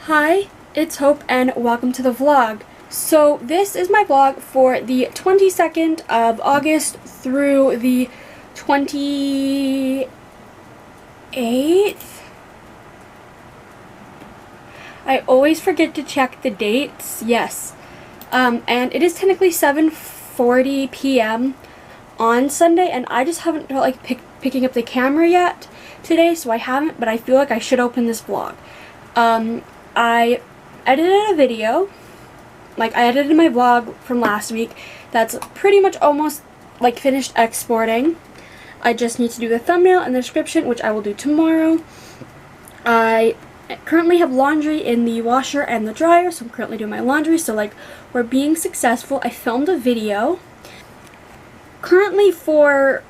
Hi, it's Hope and welcome to the vlog. So this is my vlog for the 22nd of August through the 28th. I always forget to check the dates. Yes. And it is technically 7:40 p.m. on Sunday, and I just haven't felt like picking up the camera yet today, so I haven't, but I feel like I should open this vlog. I edited a video, I edited my vlog from last week that's pretty much almost finished exporting. I just need to do the thumbnail and the description, which I will do tomorrow. I currently have laundry in the washer and the dryer, so I'm currently doing my laundry, so we're being successful. I filmed a video. Currently for,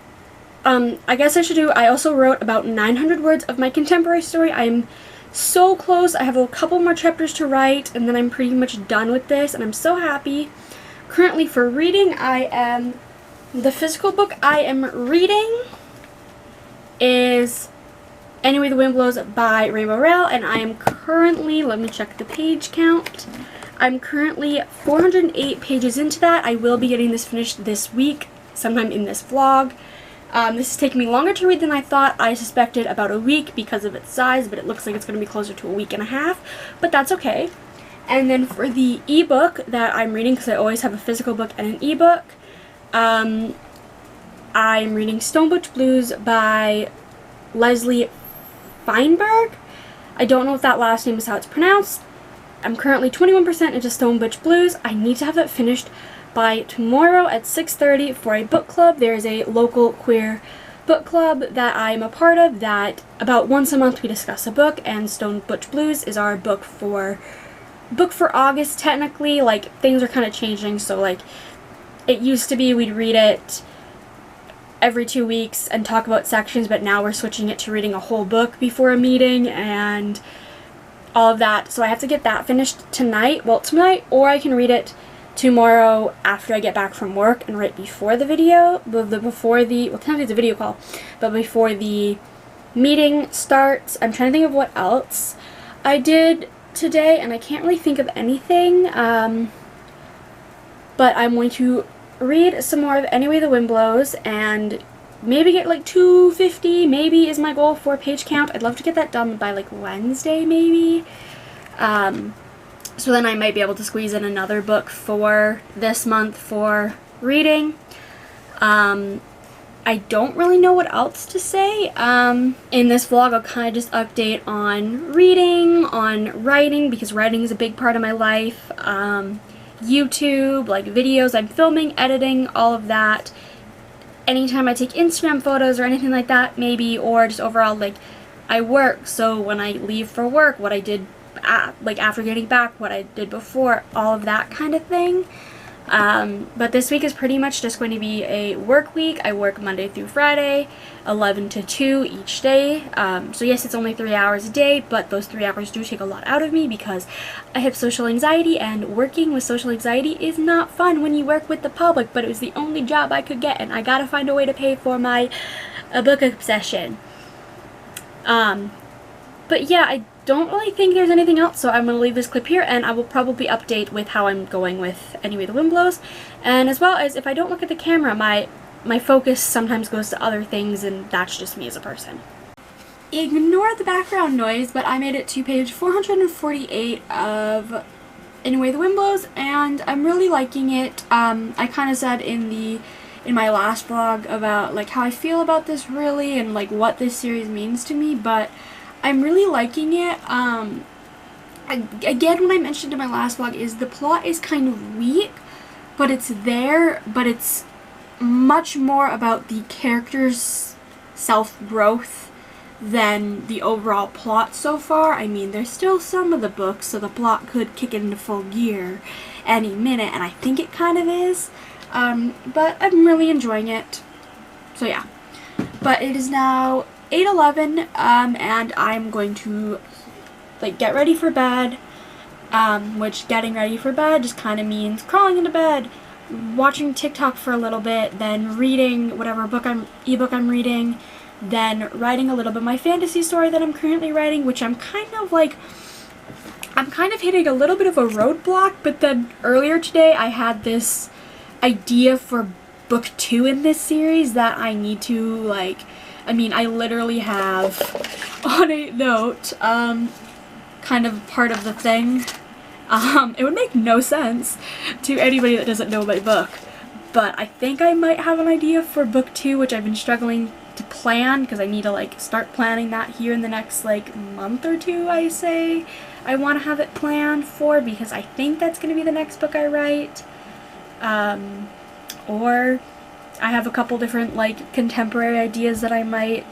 I guess I also wrote about 900 words of my contemporary story. I'm so close. I have a couple more chapters to write, and then I'm pretty much done with this, and I'm so happy. Currently for reading, the physical book I am reading is Anyway the Wind Blows by Rainbow Rail, and I am currently, let me check the page count, I'm currently 408 pages into that. I will be getting this finished this week, sometime in this vlog. This is taking me longer to read than I thought. I suspected about a week because of its size, but it looks like it's going to be closer to a week and a half, but that's okay. And then for the ebook that I'm reading, because I always have a physical book and an ebook, I'm reading Stone Butch Blues by Leslie Beanberg. I don't know if that last name is how it's pronounced. I'm currently 21% into Stone Butch Blues. I need to have that finished by tomorrow at 6:30 for a book club. There is a local queer book club that I'm a part of that about once a month we discuss a book, and Stone Butch Blues is our book for August technically. Things are kind of changing, so it used to be we'd read it every 2 weeks and talk about sections, but now we're switching it to reading a whole book before a meeting and all of that. So I have to get that finished tonight, or I can read it tomorrow after I get back from work and right before the video, before the video call, but before the meeting starts. I'm trying to think of what else I did today, and I can't really think of anything, but I'm going to read some more of Anyway the Wind Blows and maybe get 250 maybe is my goal for page count. I'd love to get that done by Wednesday maybe. So then I might be able to squeeze in another book for this month for reading. I don't really know what else to say. In this vlog, I'll kind of just update on reading, on writing, because writing is a big part of my life. YouTube, videos I'm filming, editing, all of that. Anytime I take Instagram photos or anything like that, maybe, or just overall, I work, so when I leave for work, what I did after getting back, what I did before, all of that kind of thing. But this week is pretty much just going to be a work week. I work Monday through Friday, 11 to 2 each day. So yes, it's only 3 hours a day, but those 3 hours do take a lot out of me because I have social anxiety, and working with social anxiety is not fun when you work with the public, but it was the only job I could get, and I gotta find a way to pay for my book obsession. But yeah, I don't really think there's anything else, so I'm going to leave this clip here, and I will probably update with how I'm going with Anyway the Wind Blows. And as well as, if I don't look at the camera, my focus sometimes goes to other things, and that's just me as a person. Ignore the background noise, but I made it to page 448 of Anyway the Wind Blows, and I'm really liking it. I kind of said in my last vlog about how I feel about this really, and what this series means to me, but I'm really liking it. Again, what I mentioned in my last vlog is the plot is kind of weak, but it's there, but it's much more about the characters' self-growth than the overall plot so far. I mean, there's still some of the books, so the plot could kick into full gear any minute, and I think it kind of is. But I'm really enjoying it. So yeah. But it is now 8:11, and I'm going to get ready for bed, which getting ready for bed just kind of means crawling into bed, watching TikTok for a little bit, then reading whatever ebook I'm reading, then writing a little bit of my fantasy story that I'm currently writing, which I'm kind of I'm kind of hitting a little bit of a roadblock, but then earlier today I had this idea for book 2 in this series that I need to, like, I mean, I literally have on a note, kind of part of the thing. It would make no sense to anybody that doesn't know my book, but I think I might have an idea for book 2, which I've been struggling to plan because I need to, like, start planning that here in the next, like, month or two, I say. I want to have it planned for, because I think that's going to be the next book I write. Or I have a couple different, like, contemporary ideas that I might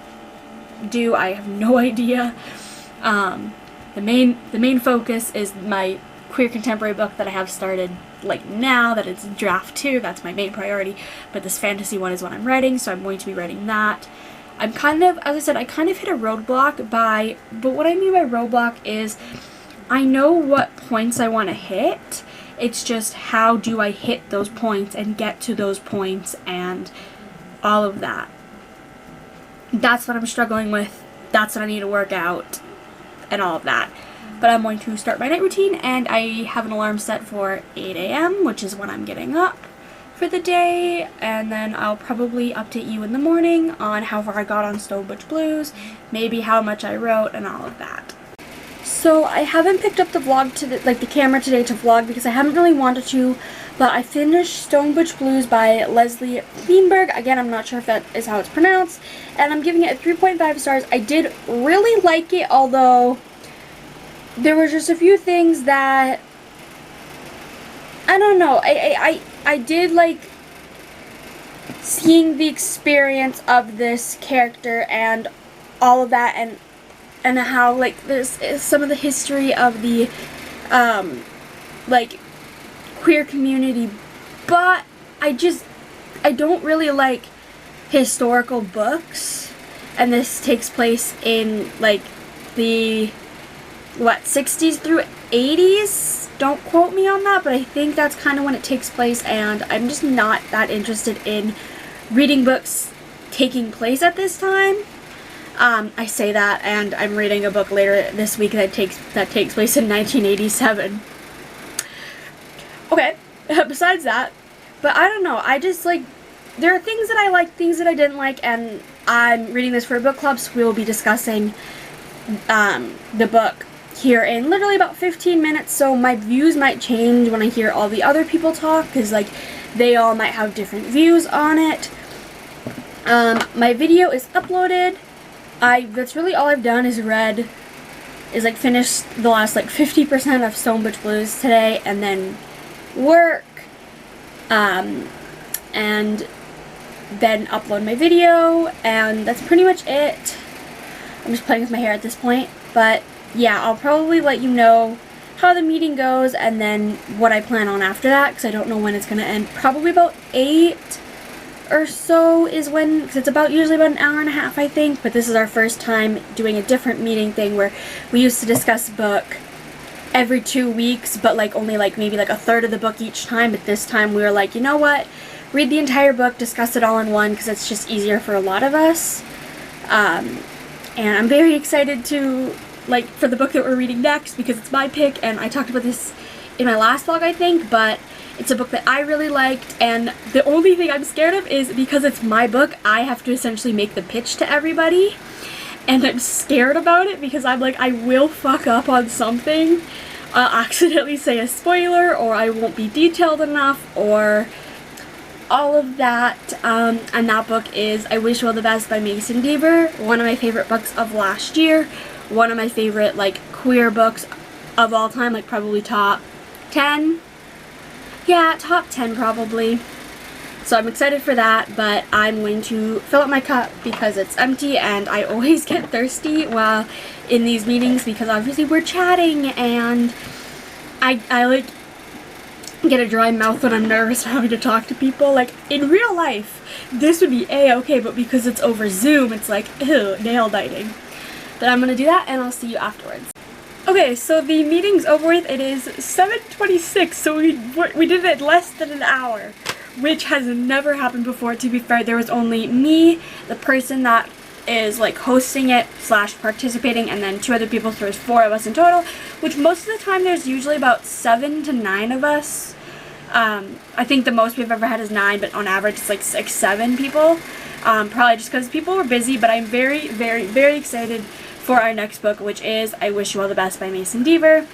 do. I have no idea. The main focus is my queer contemporary book that I have started, like, now that it's draft 2. That's my main priority. But this fantasy one is what I'm writing, so I'm going to be writing that. I'm kind of, as I said, I kind of hit a roadblock but what I mean by roadblock is I know what points I want to hit. It's just how do I hit those points and get to those points and all of that. That's what I'm struggling with. That's what I need to work out and all of that. But I'm going to start my night routine, and I have an alarm set for 8 a.m., which is when I'm getting up for the day, and then I'll probably update you in the morning on how far I got on Stone Butch Blues, maybe how much I wrote, and all of that. So I haven't picked up the vlog the camera today to vlog because I haven't really wanted to, but I finished Stone Butch Blues by Leslie Beanberg. Again, I'm not sure if that is how it's pronounced, and I'm giving it 3.5 stars. I did really like it, although there were just a few things that, I don't know, I did like seeing the experience of this character and all of that, and how, like, there's some of the history of the, like, queer community, but I don't really like historical books, and this takes place in, like, the, 60s through 80s? Don't quote me on that, but I think that's kind of when it takes place, and I'm just not that interested in reading books taking place at this time. I say that, and I'm reading a book later this week that takes place in 1987. Okay, besides that, but I don't know, I just, like, there are things that I like, things that I didn't like, and I'm reading this for a book club, so we will be discussing, the book here in literally about 15 minutes, so my views might change when I hear all the other people talk, because, like, they all might have different views on it. My video is uploaded. That's really all I've done is finished the last, like, 50% of Stone Butch Blues today, and then work, and then upload my video, and that's pretty much it. I'm just playing with my hair at this point, but yeah, I'll probably let you know how the meeting goes, and then what I plan on after that, because I don't know when it's going to end. Probably about 8 or so is when, because it's usually about an hour and a half, I think, but this is our first time doing a different meeting thing where we used to discuss book every 2 weeks, but, like, only, like, maybe, like, a third of the book each time, but this time we were like, you know what, read the entire book, discuss it all in one, because it's just easier for a lot of us, and I'm very excited to, like, for the book that we're reading next, because it's my pick, and I talked about this in my last vlog, I think, but it's a book that I really liked, and the only thing I'm scared of is because it's my book, I have to essentially make the pitch to everybody, and I'm scared about it because I'm like, I will fuck up on something, I'll accidentally say a spoiler, or I won't be detailed enough, or all of that, and that book is I Wish You All the Best by Deaver, one of my favorite books of last year, one of my favorite, like, queer books of all time, like, probably top 10. Yeah, top 10 probably. So I'm excited for that, but I'm going to fill up my cup because it's empty, and I always get thirsty while in these meetings because obviously we're chatting, and I like, get a dry mouth when I'm nervous having to talk to people. Like, in real life, this would be a-okay, but because it's over Zoom, it's like, ew, nail biting. But I'm going to do that, and I'll see you afterwards. Okay, so the meeting's over with. It is 7:26, so we did it less than an hour, which has never happened before. To be fair, there was only me, the person that is like hosting it / participating, and then 2 other people, so there's 4 of us in total, which most of the time there's usually about 7 to 9 of us. I think the most we've ever had is 9, but on average it's like 6, 7 people. Probably just because people were busy, but I'm very, very, very excited for our next book, which is I Wish You All the Best by Mason Deaver.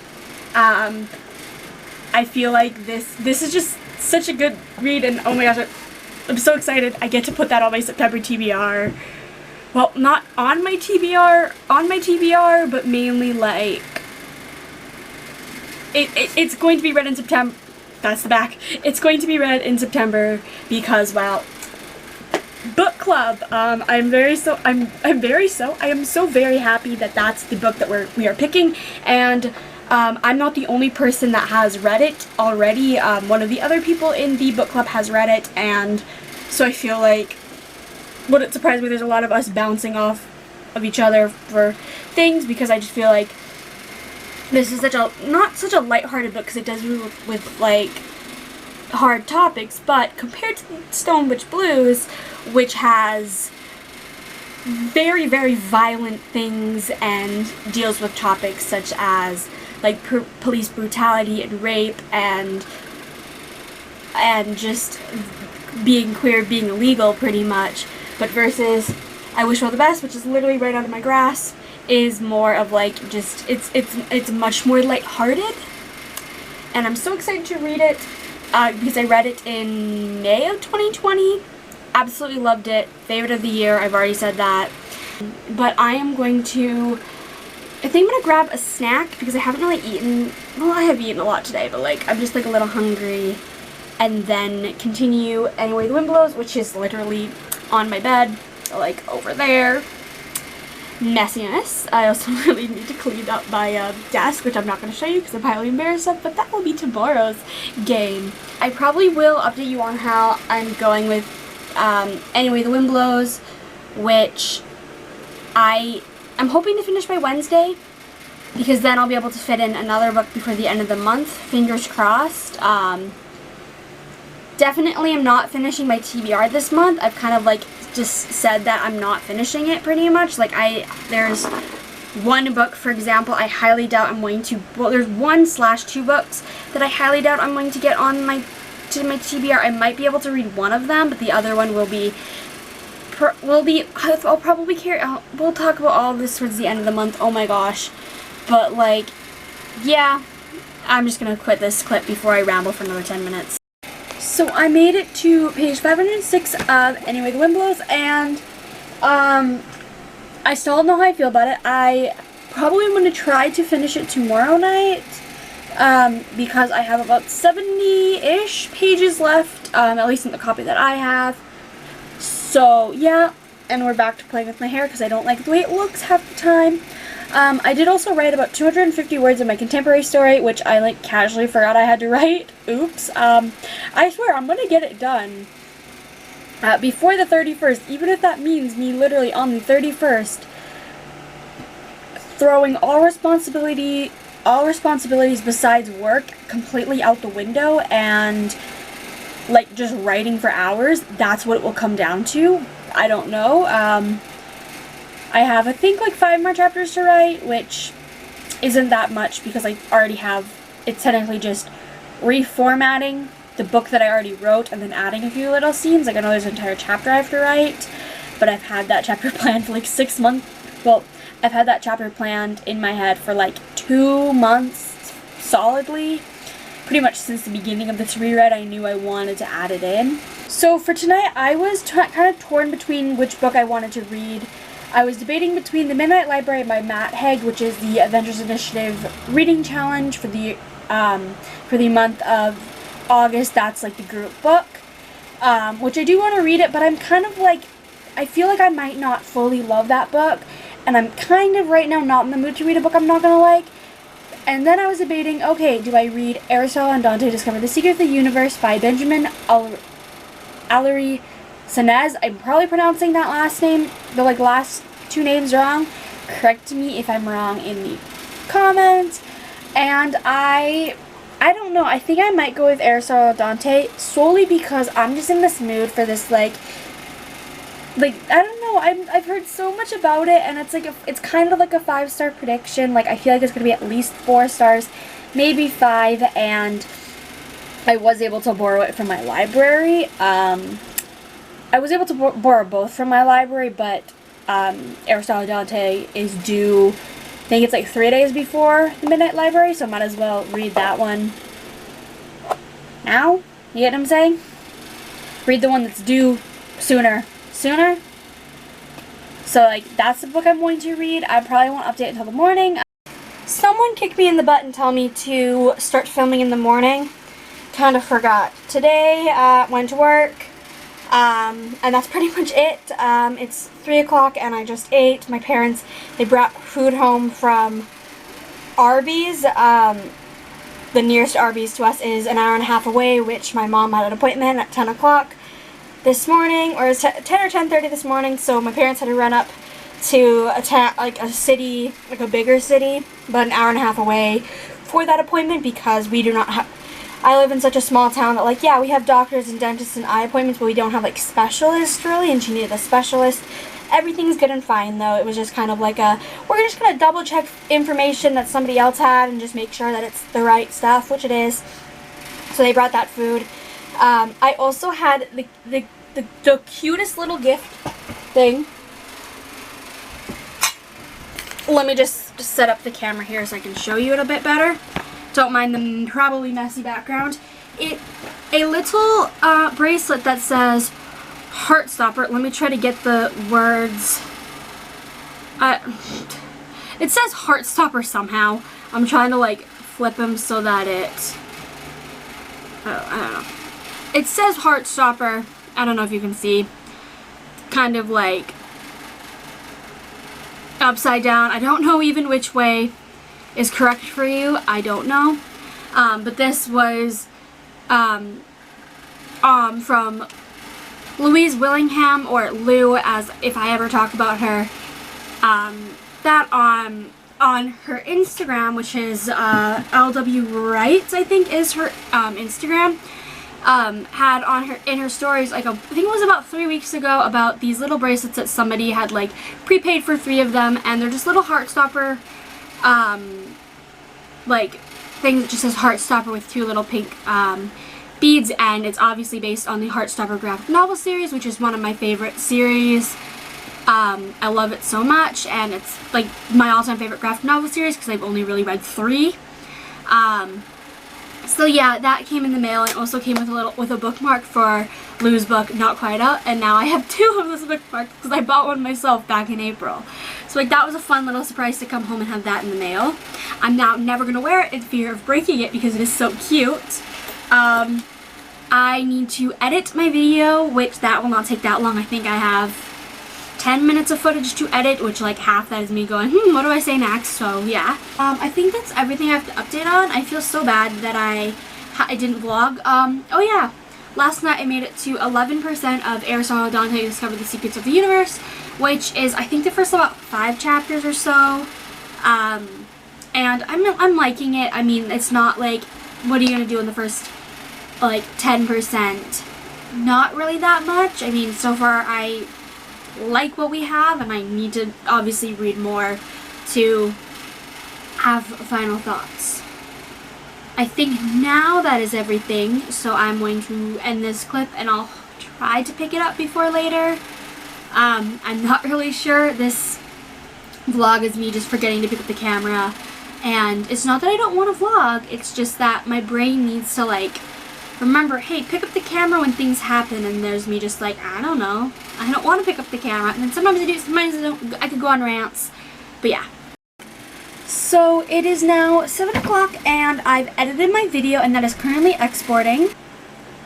I feel like this is just such a good read, and oh my gosh, I'm so excited. I get to put that on my September TBR. Well, not on my TBR, but mainly like it's going to be read in September. That's the back. It's going to be read in September because, well, book club. I am so very happy that that's the book that we are picking, and I'm not the only person that has read it already. One of the other people in the book club has read it, and so I feel like, wouldn't surprise me, there's a lot of us bouncing off of each other for things, because I just feel like this is not such a lighthearted book, because it does deal with like hard topics, but compared to Stone Witch Blues, which has very, very violent things and deals with topics such as like police brutality and rape and just being queer, being illegal pretty much, but versus I Wish You All the Best, which is literally right out of my grasp, is more of like just it's much more lighthearted, and I'm so excited to read it because I read it in May of 2020. Absolutely loved it. Favorite of the year. I've already said that. But I think I'm gonna grab a snack because I haven't really eaten. Well, I have eaten a lot today, but like I'm just like a little hungry, and then continue Anyway the Wind Blows, which is literally on my bed, like over there. Messiness. I also really need to clean up my desk, which I'm not going to show you because I'm highly embarrassed of, but that will be tomorrow's game. I probably will update you on how I'm going with Anyway the Wind Blows, which I'm hoping to finish by Wednesday, because then I'll be able to fit in another book before the end of the month. Fingers crossed. Definitely I'm not finishing my TBR this month. I've kind of like just said that I'm not finishing it pretty much. Like there's one book, for example, I highly doubt I'm going to, well, there's 1/2 books that I highly doubt I'm going to get on my TBR. I might be able to read one of them, but the other one will be I'll probably we'll talk about all of this towards the end of the month. Oh my gosh. But like, yeah, I'm just gonna quit this clip before I ramble for another 10 minutes. So I made it to page 506 of Anyway the Wind Blows, and I still don't know how I feel about it. I probably am going to try to finish it tomorrow night, because I have about 70-ish pages left, at least in the copy that I have. So yeah, and we're back to playing with my hair because I don't like the way it looks half the time. I did also write about 250 words in my contemporary story, which I like casually forgot I had to write. Oops. I swear I'm gonna get it done before the 31st, even if that means me literally on the 31st throwing all responsibilities besides work completely out the window and like just writing for hours. That's what it will come down to. I don't know. I have, I think, like 5 more chapters to write, which isn't that much because I already have, it's technically just reformatting the book that I already wrote and then adding a few little scenes. Like I know there's an entire chapter I have to write, but I've had that chapter planned for like 6 months. Well, I've had that chapter planned in my head for like 2 months solidly. Pretty much since the beginning of this reread, I knew I wanted to add it in. So for tonight, I was kind of torn between which book I wanted to read. I was debating between The Midnight Library by Matt Haig, which is the Avengers Initiative reading challenge for the month of August. That's like the group book, which I do want to read it, but I'm kind of like, I feel like I might not fully love that book, and I'm kind of right now not in the mood to read a book I'm not going to like. And then I was debating, okay, do I read Aristotle and Dante Discover the Secret of the Universe by Benjamin Allery Sanez? I'm probably pronouncing that last name, the like last 2 names wrong. Correct me if I'm wrong in the comments. And I don't know, I think I might go with Aristotle Dante solely because I'm just in this mood for this like like, I don't know, I've heard so much about it, and it's like it's kind of like a 5-star prediction. Like, I feel like it's gonna be at least 4 stars, maybe 5, and I was able to borrow it from my library. I was able to borrow both from my library, but Aristotle Dante is due, I think it's like 3 days before the Midnight Library, so I might as well read that one now. You get what I'm saying? Read the one that's due sooner. So, like, that's the book I'm going to read. I probably won't update until the morning. Someone kicked me in the butt and told me to start filming in the morning. Kind of forgot. Today, went to work. And that's pretty much it. It's 3 o'clock and I just ate. My parents, they brought food home from Arby's. The nearest Arby's to us is an hour and a half away, which my mom had an appointment at 10 o'clock this morning, or 10 or 10:30 this morning, so my parents had to run up to a city, like a bigger city, about an hour and a half away for that appointment, because we do not have, I live in such a small town that, like, yeah, we have doctors and dentists and eye appointments, but we don't have, like, specialists, really, and she needed a specialist. Everything's good and fine, though. It was just kind of like we're just going to double-check information that somebody else had and just make sure that it's the right stuff, which it is. So they brought that food. I also had the cutest little gift thing. Let me just set up the camera here so I can show you it a bit better. Don't mind the probably messy background. A little bracelet that says Heartstopper. Let me try to get the words. It says Heartstopper somehow. I'm trying to, like, flip them so that it, I don't know. It says Heartstopper. I don't know if you can see. Kind of like upside down. I don't know even which way is correct for you. I don't know. But this was from Louise Willingham, or Lou, as if I ever talk about her. That on her Instagram, which is LW Wrights, I think is her Instagram. Had on her, in her stories, like, I think it was about 3 weeks ago, about these little bracelets that somebody had, like, prepaid for 3 of them, and they're just little Heartstopper, like, things that just says Heartstopper with 2 little pink, beads, and it's obviously based on the Heartstopper graphic novel series, which is one of my favorite series. I love it so much, and it's, like, my all-time favorite graphic novel series, because I've only really read 3. So yeah, that came in the mail, and also came with a bookmark for Lou's book, Not Quite Out, and now I have 2 of those bookmarks because I bought one myself back in April. So, like, that was a fun little surprise to come home and have that in the mail. I'm now never going to wear it in fear of breaking it because it is so cute. I need to edit my video, which that will not take that long. I think I have 10 minutes of footage to edit, which, like, half that is me going, what do I say next? So yeah. I think that's everything I have to update on. I feel so bad that I didn't vlog. Oh yeah, last night I made it to 11% of Aristotle Dante Discover the Secrets of the Universe, which is, I think, the first about 5 chapters or so. And I'm liking it. I mean, it's not like, what are you gonna do in the first, like, 10%? Not really that much. I mean, so far I like what we have, and I need to obviously read more to have final thoughts. I think now that is everything, so I'm going to end this clip, and I'll try to pick it up before later. I'm not really sure. This vlog is me just forgetting to pick up the camera, and it's not that I don't want to vlog, it's just that my brain needs to, like, remember, hey, pick up the camera when things happen, and there's me just like, I don't know. I don't want to pick up the camera, and then sometimes I do, sometimes I don't. I could go on rants, but yeah. So it is now 7 o'clock, and I've edited my video, and that is currently exporting.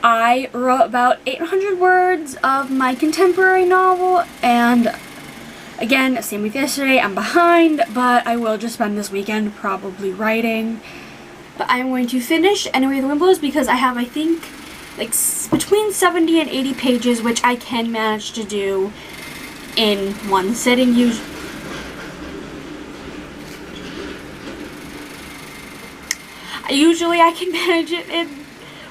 I wrote about 800 words of my contemporary novel, and again, same with yesterday, I'm behind, but I will just spend this weekend probably writing. But I'm going to finish Anyway the Wind Blows because I have, I think, like, between 70 and 80 pages, which I can manage to do in one sitting. Usually I can manage it in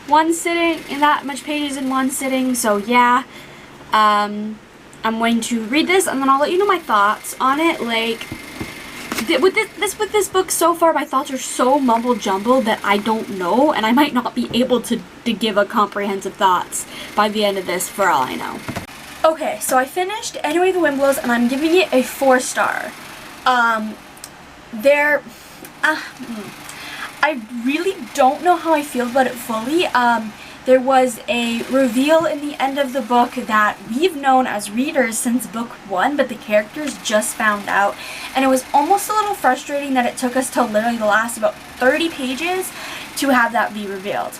one sitting, in that much pages in one sitting, so yeah. I'm going to read this and then I'll let you know my thoughts on it. Like, with this book so far, my thoughts are so mumble jumbled that I don't know, and I might not be able to give a comprehensive thoughts by the end of this, for all I know. Okay, so I finished Anyway the Wind Blows, and I'm giving it a 4-star. I really don't know how I feel about it fully. There was a reveal in the end of the book that we've known as readers since book 1, but the characters just found out. And it was almost a little frustrating that it took us till literally the last about 30 pages to have that be revealed.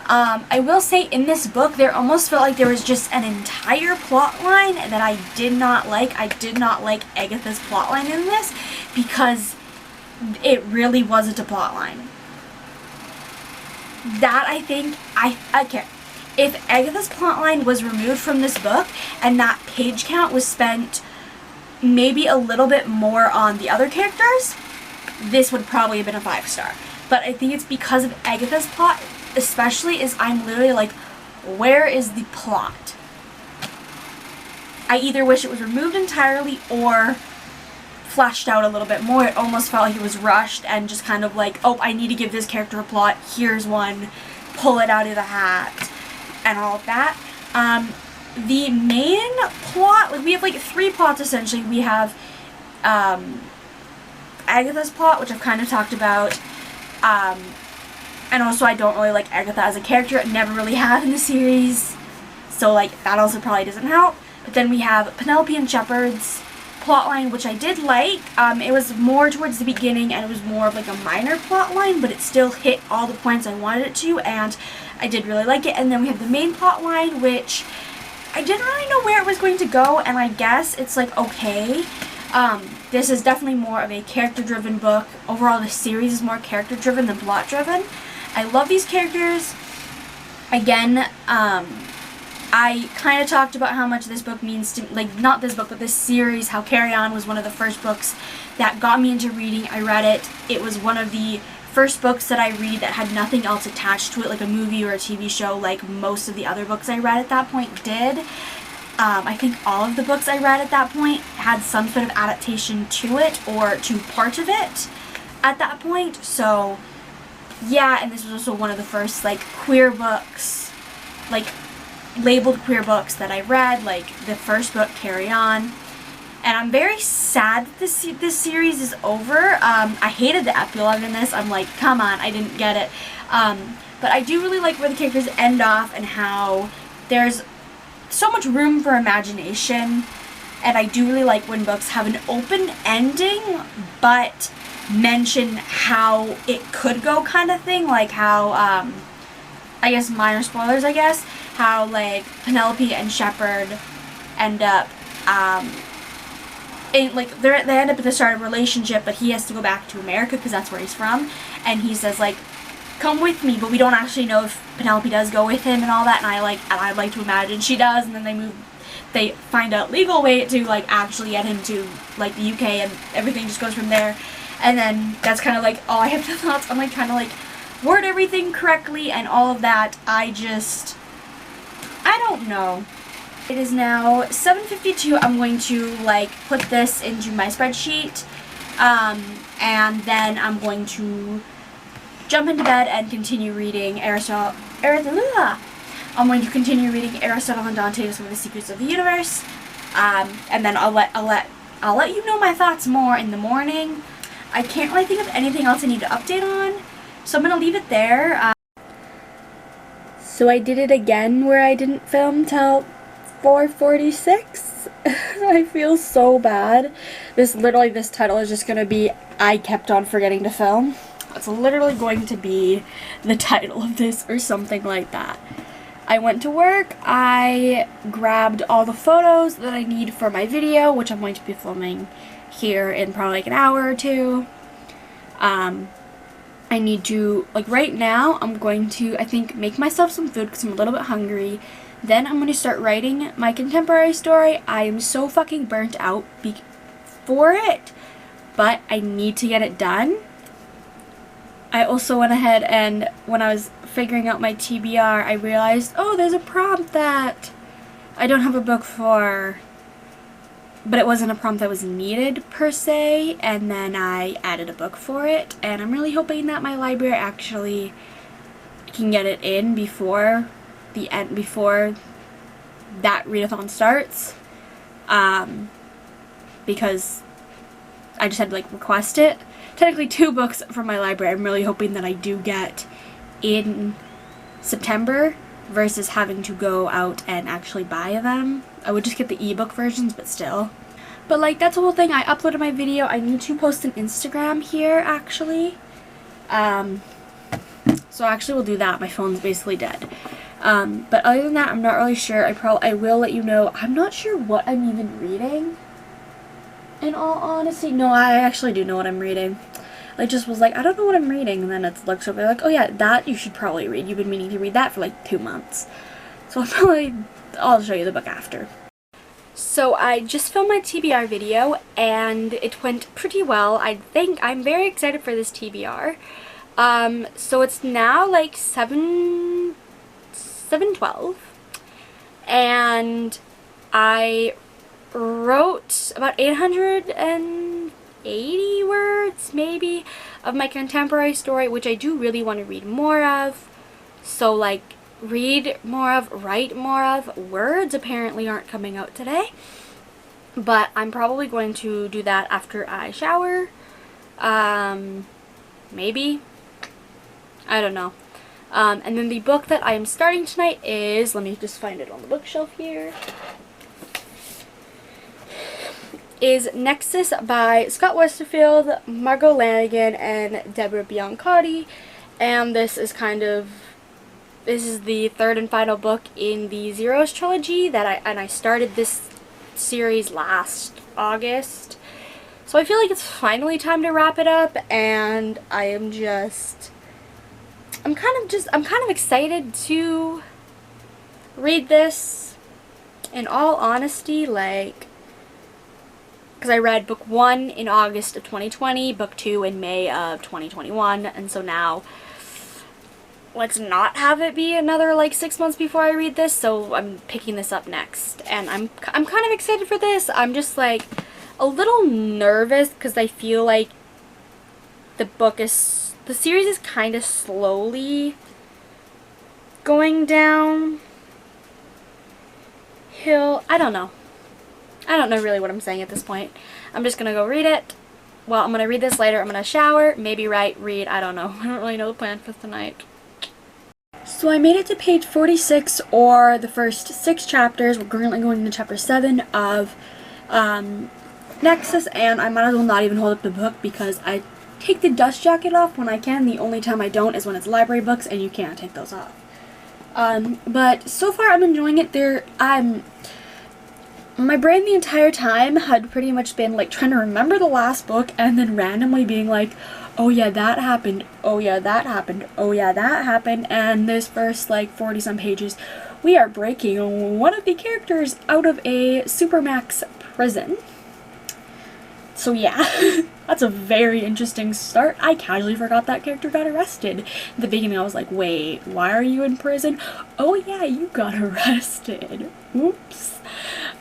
I will say in this book, there almost felt like there was just an entire plot line that I did not like. I did not like Agatha's plot line in this because it really wasn't a plot line. That, I think, okay, if Agatha's plotline was removed from this book and that page count was spent maybe a little bit more on the other characters, this would probably have been a 5-star. But I think it's because of Agatha's plot, especially, is I'm literally like, where is the plot? I either wish it was removed entirely or fleshed out a little bit more. It almost felt like it was rushed and just kind of like, oh, I need to give this character a plot, here's one, pull it out of the hat, and all of that. The main plot, like, we have like 3 plots essentially. We have Agatha's plot, which I've kind of talked about, and also I don't really like Agatha as a character. I never really have in the series, so like that also probably doesn't help. But then we have Penelope and Shepard's plotline, which I did like. It was more towards the beginning and it was more of like a minor plotline, but it still hit all the points I wanted it to, and I did really like it. And then we have the main plotline, which I didn't really know where it was going to go, and I guess it's like okay. This is definitely more of a character-driven book. Overall, the series is more character-driven than plot-driven. I love these characters. Again, I kind of talked about how much this book means to, like, not this book, but this series, how Carry On was one of the first books that got me into reading. I read it. It was one of the first books that I read that had nothing else attached to it, like a movie or a TV show, like most of the other books I read at that point did. I think all of the books I read at that point had some sort of adaptation to it or to part of it at that point. So, yeah, and this was also one of the first, like, queer books, like, labeled queer books that I read, like the first book, Carry On. And I'm very sad that this series is over. I hated the epilogue in this. I'm like, come on, I didn't get it. But I do really like where the characters end off and how there's so much room for imagination. And I do really like when books have an open ending, but mention how it could go, kind of thing. Like how, I guess minor spoilers, I guess, how like Penelope and Shepard end up, they end up at the start of a relationship, but he has to go back to America because that's where he's from, and he says like, come with me, but we don't actually know if Penelope does go with him and all that, and I'd like to imagine she does, and then they find a legal way to like actually get him to like the UK, and everything just goes from there. And then that's kind of like all I have to thoughts on, like trying to like word everything correctly and all of that. I don't know. It is now 7:52. I'm going to like put this into my spreadsheet, and then I'm going to jump into bed and continue reading Aristotle. I'm going to continue reading Aristotle and Dante, Some of the Secrets of the Universe, and then I'll let you know my thoughts more in the morning. I can't really think of anything else I need to update on, so I'm gonna leave it there. So I did it again where I didn't film till 4:46. I feel so bad. This title is just gonna be I kept on forgetting to film. It's literally going to be the title of this or something like that. I went to work, I grabbed all the photos that I need for my video, which I'm going to be filming here in probably like an hour or two. I need to, like right now, I'm going to, I think, make myself some food because I'm a little bit hungry. Then I'm going to start writing my contemporary story. I am so fucking burnt out for it, but I need to get it done. I also went ahead and when I was figuring out my TBR, I realized, oh, there's a prompt that I don't have a book for. but it wasn't a prompt that was needed per se, and then I added a book for it, and I'm really hoping that my library actually can get it in before the end, before that readathon starts, because I just had to like request it. Technically 2 books from my library I'm really hoping that I do get in September versus having to go out and actually buy them. I would just get the ebook versions, but still. But like, that's the whole thing. I uploaded my video. I need to post an Instagram here actually. So actually we'll do that. My phone's basically dead. But other than that, I'm not really sure. I will let you know. I'm not sure what I'm even reading. In all honesty, no, I actually do know what I'm reading. I just was like, I don't know what I'm reading, and then it looks over like, oh yeah, that you should probably read. You've been meaning to read that for like 2 months. So I'll show you the book after. So I just filmed my TBR video, and it went pretty well. I think I'm very excited for this TBR. So it's now like 7:12, and I wrote about 880 words maybe of my contemporary story, which I do really want to read more of. So like, read more of, write more of. Words apparently aren't coming out today, but I'm probably going to do that after I shower. Maybe, I don't know. And then the book that I am starting tonight is, let me just find it on the bookshelf here, is Nexus by Scott Westerfield, Margot Lanigan, and Deborah Biancotti. And this is the 3rd and final book in the Zeros trilogy that I started this series last August. So I feel like it's finally time to wrap it up, and I'm kind of excited to read this, in all honesty, like, because I read book 1 in August of 2020, book 2 in May of 2021, and so now let's not have it be another like 6 months before I read this, so I'm picking this up next, and I'm kind of excited for this. I'm just like a little nervous because I feel like the series is kind of slowly going downhill. I don't know really what I'm saying at this point. I'm just gonna go read it. Well, I'm gonna read this later. I'm gonna shower, maybe read, I don't know. I don't really know the plan for tonight. So I made it to page 46, or the first 6 chapters. We're currently going into chapter 7 of Nexus, and I might as well not even hold up the book because I take the dust jacket off when I can. The only time I don't is when it's library books, and you can't take those off. But so far I'm enjoying it. My brain the entire time had pretty much been like trying to remember the last book and then randomly being like, oh yeah, that happened, oh yeah, that happened, oh yeah, that happened, and this first like 40 some pages, we are breaking one of the characters out of a Supermax prison. So yeah, that's a very interesting start. I casually forgot that character got arrested. At the beginning I was like, wait, why are you in prison? Oh yeah, you got arrested. Oops.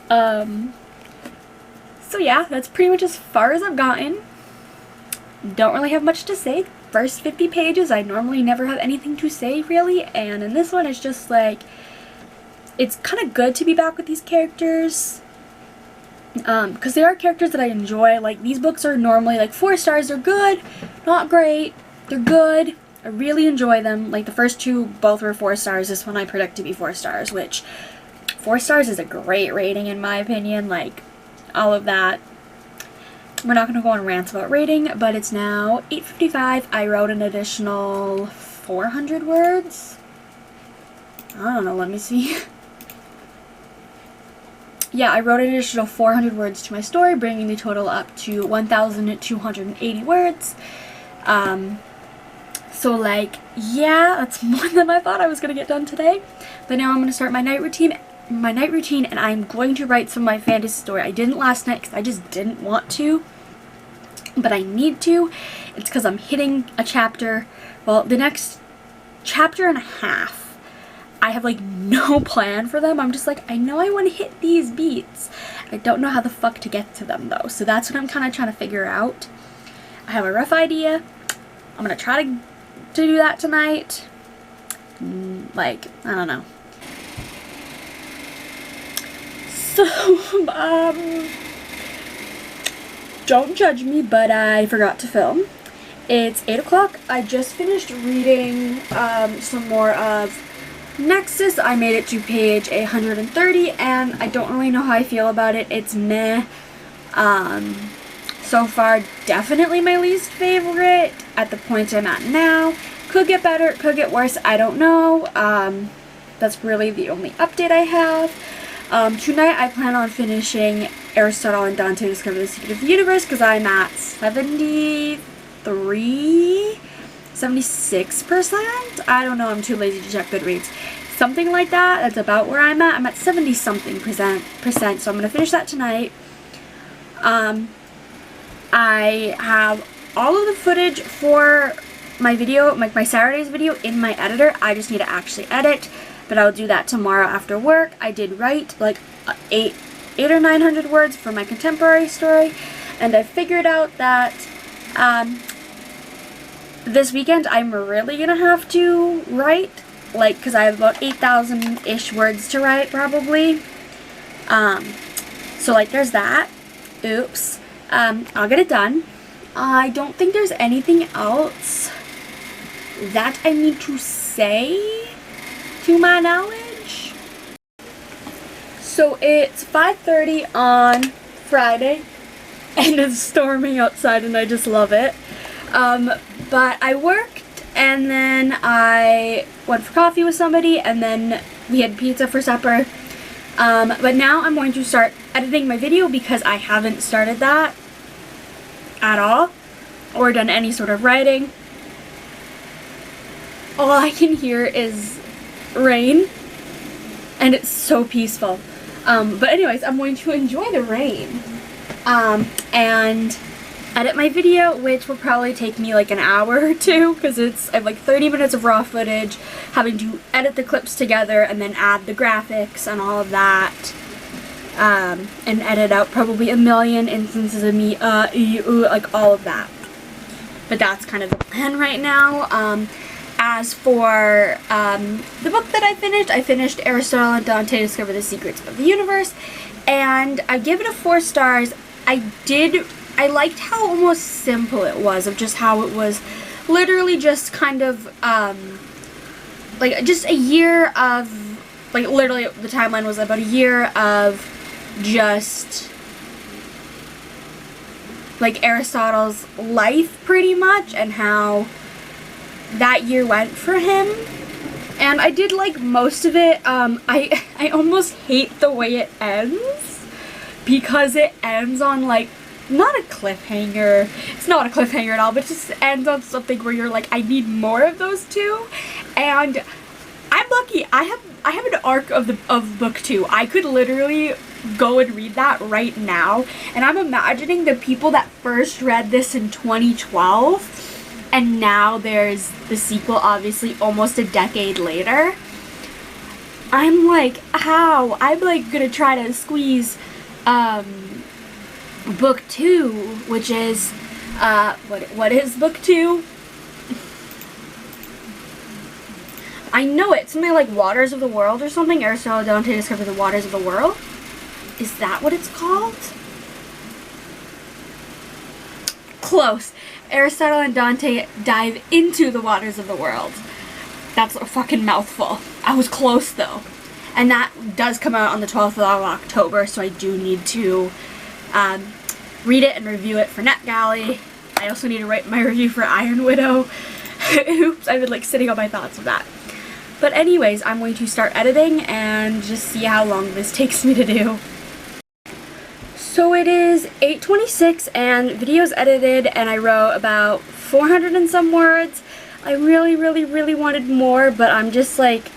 So yeah, that's pretty much as far as I've gotten. Don't really have much to say. First 50 pages, I normally never have anything to say really, and in this one it's just like, it's kind of good to be back with these characters. Because they are characters that I enjoy. Like, these books are normally like 4 stars. They're good, not great. They're good. I really enjoy them. Like, the first 2 both were 4 stars. This one I predict to be 4 stars, which 4 stars is a great rating in my opinion. Like, all of that. We're not going to go on rants about rating, but it's now 8:55. I wrote an additional 400 words. I don't know, let me see. Yeah, I wrote an additional 400 words to my story, bringing the total up to 1,280 words. So like, yeah, that's more than I thought I was going to get done today. But now I'm going to start my night routine, and I'm going to write some of my fantasy story. I didn't last night because I just didn't want to, but I need to. It's because I'm hitting a chapter, well, the next chapter and a half. I have like no plan for them. I'm just like, I know I want to hit these beats. I don't know how the fuck to get to them though. So that's what I'm kind of trying to figure out. I have a rough idea. I'm gonna try to do that tonight. Like, I don't know. So, don't judge me, but I forgot to film. It's 8 o'clock. I just finished reading some more of Nexus. I made it to page 130, and I don't really know how I feel about it. It's meh. So far, definitely my least favorite at the point I'm at now. Could get better, could get worse, I don't know. That's really the only update I have. Tonight I plan on finishing Aristotle and Dante Discover the Secret of the Universe because I'm at 76%? I don't know, I'm too lazy to check Goodreads. Something like that, that's about where I'm at. I'm at 70-something percent, so I'm going to finish that tonight. I have all of the footage for my video, like my Saturday's video, in my editor. I just need to actually edit, but I'll do that tomorrow after work. I did write like 8 or 900 words for my contemporary story, and I figured out that this weekend I'm really gonna have to write, like, because I have about 8,000-ish words to write probably. So like there's that. Oops. I'll get it done. I don't think there's anything else that I need to say to my knowledge. So it's 5:30 on Friday, and it's storming outside, and I just love it. But I worked, and then I went for coffee with somebody, and then we had pizza for supper. But now I'm going to start editing my video because I haven't started that at all, or done any sort of writing. All I can hear is rain, and it's so peaceful. But anyways, I'm going to enjoy the rain, and edit my video, which will probably take me like an hour or two, because I have like 30 minutes of raw footage, having to edit the clips together, and then add the graphics and all of that. And edit out probably a million instances of me, like all of that. But that's kind of the plan right now. As for the book that I finished Aristotle and Dante Discover the Secrets of the Universe, and I give it a 4 stars. I liked how almost simple it was, of just how it was literally just kind of, like just a year of, like literally the timeline was about a year of just like Aristotle's life pretty much, and how that year went for him. And I did like most of it. I almost hate the way it ends, because it ends on like, not a cliffhanger. It's not a cliffhanger at all, but it just ends on something where you're like, I need more of those two. And I'm lucky. I have an arc of book 2. I could literally go and read that right now, and I'm imagining the people that first read this in 2012, and now there's the sequel, obviously almost a decade later. I'm like, how? I'm like gonna try to squeeze book 2, which is what is book 2? I know it. Something like Waters of the World or something. Aristotle, Dante Discover the Waters of the World. Is that what it's called? Close. Aristotle and Dante dive into the waters of the world. That's a fucking mouthful. I was close though. And that does come out on the 12th of October, so I do need to read it and review it for NetGalley. I also need to write my review for Iron Widow. Oops, I've been like sitting on my thoughts of that. But anyways, I'm going to start editing and just see how long this takes me to do. So it is 8:26 and video's edited, and I wrote about 400 and some words. I really wanted more, but I'm just like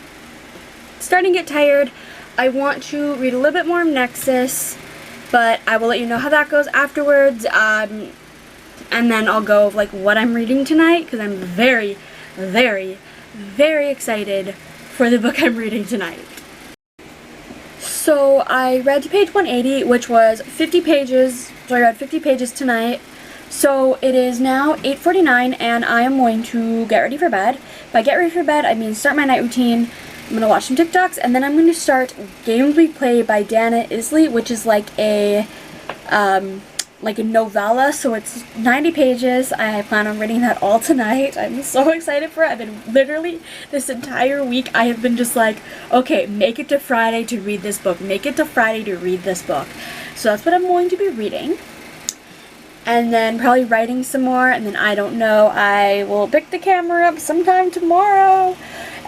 starting to get tired. I want to read a little bit more of Nexus, but I will let you know how that goes afterwards. And then I'll go of like what I'm reading tonight, because I'm very excited for the book I'm reading tonight. So I read to page 180, which was 50 pages. So I read 50 pages tonight. So it is now 8:49 and I am going to get ready for bed. By get ready for bed, I mean start my night routine. I'm going to watch some TikToks and then I'm going to start Games We Play by Dante, which is like a novella, so it's 90 pages. I plan on reading that all tonight. I'm so excited for it. I've been literally this entire week, I have been just like, okay, make it to Friday to read this book. Make it to Friday to read this book. So that's what I'm going to be reading. And then probably writing some more, and then I don't know, I will pick the camera up sometime tomorrow.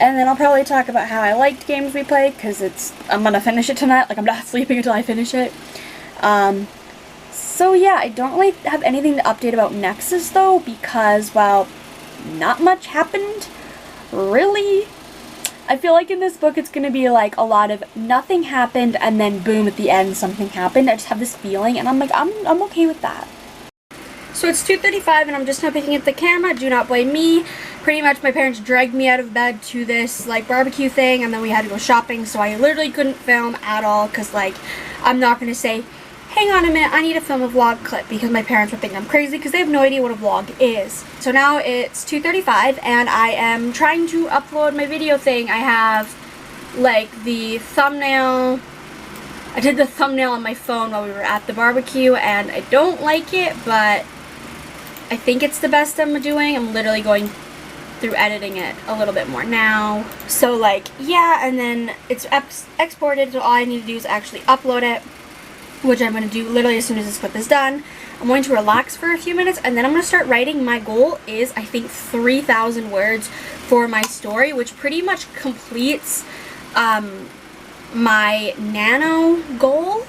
And then I'll probably talk about how I liked Games We Play, because I'm going to finish it tonight. Like, I'm not sleeping until I finish it. So yeah, I don't really have anything to update about Nexus though, because, well, not much happened, really. I feel like in this book it's going to be like a lot of nothing happened and then boom, at the end something happened. I just have this feeling and I'm like, I'm okay with that. So it's 2:35 and I'm just now picking up the camera. Do not blame me. Pretty much my parents dragged me out of bed to this like barbecue thing and then we had to go shopping, so I literally couldn't film at all because like I'm not going to say, hang on a minute, I need to film a vlog clip, because my parents would think I'm crazy because they have no idea what a vlog is. So now it's 2:35 and I am trying to upload my video thing. I have like the thumbnail. I did the thumbnail on my phone while we were at the barbecue and I don't like it, but I think it's the best I'm doing. I'm literally going through editing it a little bit more now. So like, yeah, and then it's exported, so all I need to do is actually upload it, which I'm going to do literally as soon as this clip is done. I'm going to relax for a few minutes and then I'm going to start writing. My goal is, I think, 3,000 words for my story, which pretty much completes my nano goal.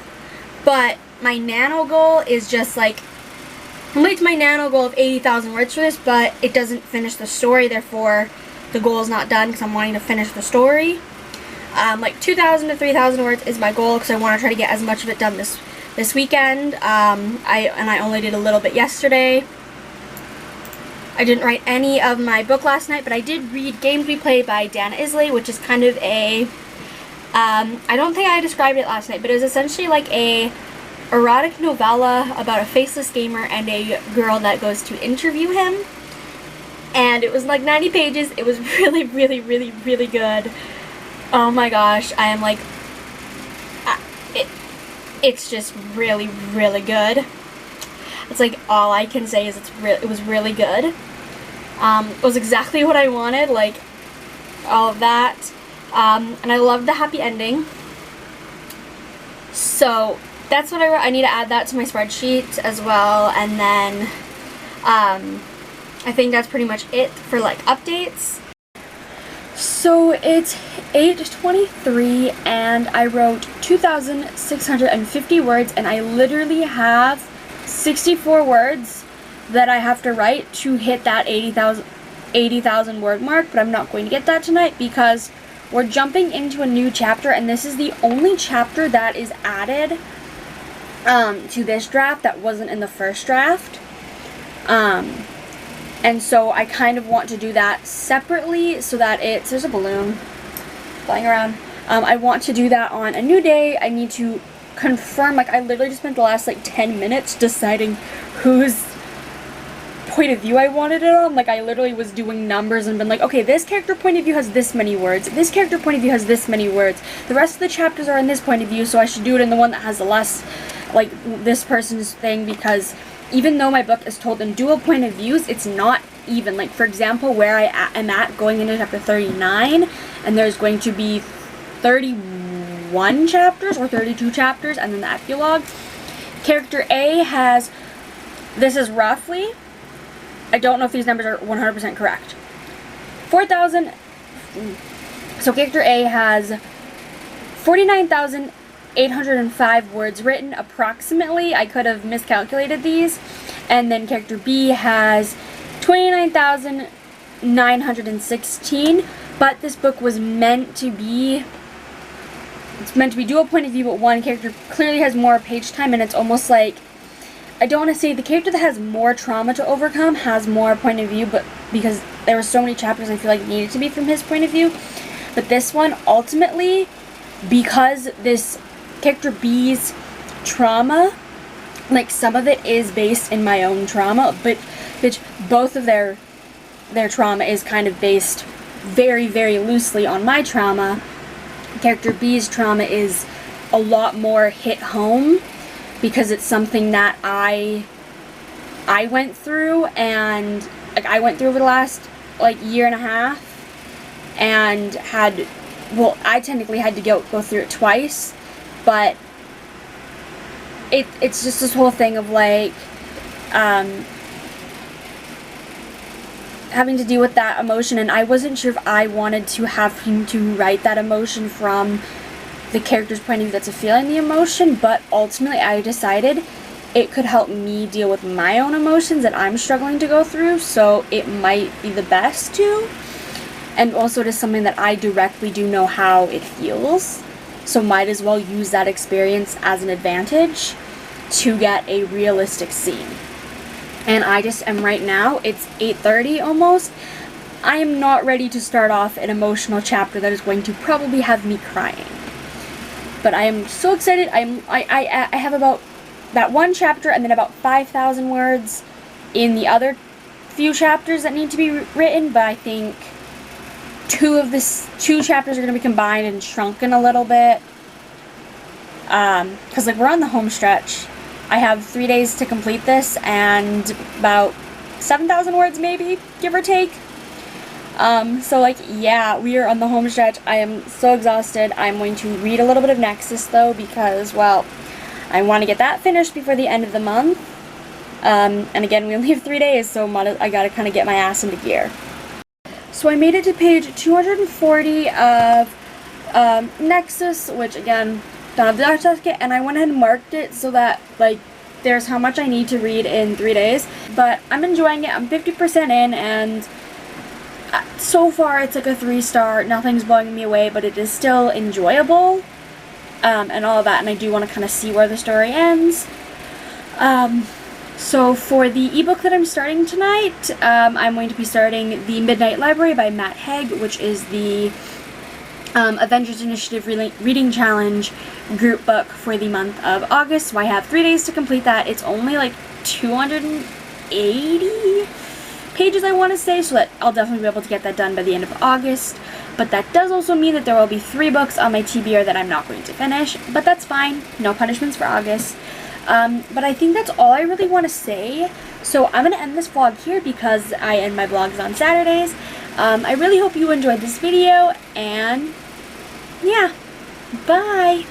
But my nano goal is just like, completes my nano goal of 80,000 words for this, but it doesn't finish the story, therefore the goal is not done because I'm wanting to finish the story. Like 2,000 to 3,000 words is my goal because I want to try to get as much of it done this weekend. I only did a little bit yesterday. I didn't write any of my book last night, but I did read Games We Play by Dante, which is kind of a, I don't think I described it last night, but it was essentially like a erotic novella about a faceless gamer and a girl that goes to interview him. And it was like 90 pages. It was really, really, really, really good. Oh my gosh, I am like, it's just really, really good. It's like all I can say is it was really good. It was exactly what I wanted, like all of that. And I loved the happy ending. So that's what I wrote. I need to add that to my spreadsheet as well. And then I think that's pretty much it for like updates. So it's 8:23 and I wrote 2,650 words and I literally have 64 words that I have to write to hit that 80,000 word mark, but I'm not going to get that tonight because we're jumping into a new chapter and this is the only chapter that is added to this draft that wasn't in the first draft. And so I kind of want to do that separately so that there's a balloon flying around. I want to do that on a new day. I need to confirm, like I literally just spent the last like 10 minutes deciding whose point of view I wanted it on. Like I literally was doing numbers and been like, okay, this character point of view has this many words. This character point of view has this many words. The rest of the chapters are in this point of view, so I should do it in the one that has the less, like this person's thing, because even though my book is told in dual point of views, it's not even. Like, for example, where I am at going into chapter 39, and there's going to be 31 chapters or 32 chapters, and then the epilogue. Character A has, this is roughly, I don't know if these numbers are 100% correct, 4,000, so character A has 49,805 words written, approximately. I could have miscalculated these. And then character B has 29,916. But this book was meant to be, it's meant to be dual point of view, but one character clearly has more page time, and it's almost like, I don't want to say the character that has more trauma to overcome has more point of view, but because there were so many chapters I feel like needed to be from his point of view. But this one, ultimately, because this character B's trauma, like, some of it is based in my own trauma, but which both of their trauma is kind of based very, very loosely on my trauma. Character B's trauma is a lot more hit home because it's something that I went through, and like I went through over the last like year and a half, and I technically had to go through it twice, but it's just this whole thing of like having to deal with that emotion, and I wasn't sure if I wanted to have him to write that emotion from the character's point of view that's feeling the emotion, but ultimately I decided it could help me deal with my own emotions that I'm struggling to go through, so it might be the best to. And also it is something that I directly do know how it feels, so might as well use that experience as an advantage to get a realistic scene. And I just am right now, it's 8:30 almost. I am not ready to start off an emotional chapter that is going to probably have me crying. But I am so excited. I have about that one chapter and then about 5,000 words in the other few chapters that need to be written, but I think two chapters are going to be combined and shrunken a little bit. Because like we're on the home stretch. I have 3 days to complete this and about 7,000 words maybe, give or take. So like, yeah, we are on the home stretch. I am so exhausted. I'm going to read a little bit of Nexus though, because, well, I want to get that finished before the end of the month. And again, we only have 3 days, so I gotta kind of get my ass into gear. So I made it to page 240 of Nexus, which again, don't have the Dutch certificate, and I went ahead and marked it so that, like, there's how much I need to read in 3 days. But I'm enjoying it. I'm 50% in, and so far it's like a 3-star. Nothing's blowing me away, but it is still enjoyable, and all of that, and I do want to kind of see where the story ends. So for the ebook that I'm starting tonight, I'm going to be starting The Midnight Library by Matt Haig, which is the Avengers Initiative Reading Challenge group book for the month of August. So I have 3 days to complete that. It's only like 280 pages, I want to say, so that I'll definitely be able to get that done by the end of August. But that does also mean that there will be 3 books on my TBR that I'm not going to finish, but that's fine. No punishments for August. But I think that's all I really want to say. So I'm going to end this vlog here because I end my vlogs on Saturdays. I really hope you enjoyed this video, and yeah, bye!